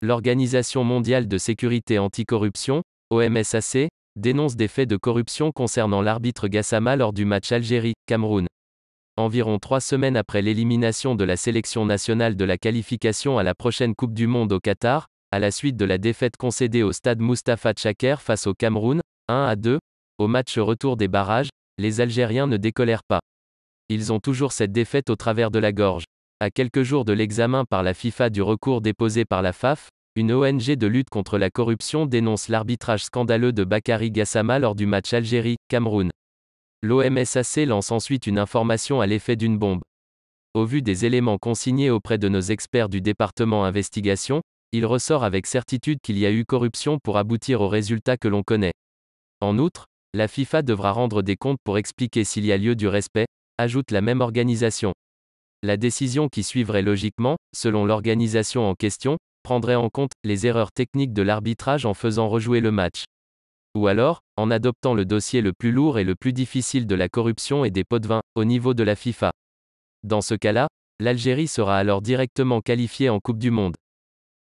L'Organisation mondiale de sécurité anticorruption, OMSAC, dénonce des faits de corruption concernant l'arbitre Gassama lors du match Algérie-Cameroun. Environ 3 semaines après l'élimination de la sélection nationale de la qualification à la prochaine Coupe du Monde au Qatar, à la suite de la défaite concédée au stade Mustapha Tchaker face au Cameroun, 1-2, au match retour des barrages, les Algériens ne décollèrent pas. Ils ont toujours cette défaite au travers de la gorge. À quelques jours de l'examen par la FIFA du recours déposé par la FAF, une ONG de lutte contre la corruption dénonce l'arbitrage scandaleux de Bakary Gassama lors du match Algérie-Cameroun. L'OMSAC lance ensuite une information à l'effet d'une bombe. Au vu des éléments consignés auprès de nos experts du département investigation, il ressort avec certitude qu'il y a eu corruption pour aboutir au résultat que l'on connaît. En outre, la FIFA devra rendre des comptes pour expliquer s'il y a lieu du respect, ajoute la même organisation. La décision qui suivrait logiquement, selon l'organisation en question, prendrait en compte les erreurs techniques de l'arbitrage en faisant rejouer le match. Ou alors, en adoptant le dossier le plus lourd et le plus difficile de la corruption et des pots de vin, au niveau de la FIFA. Dans ce cas-là, l'Algérie sera alors directement qualifiée en Coupe du Monde.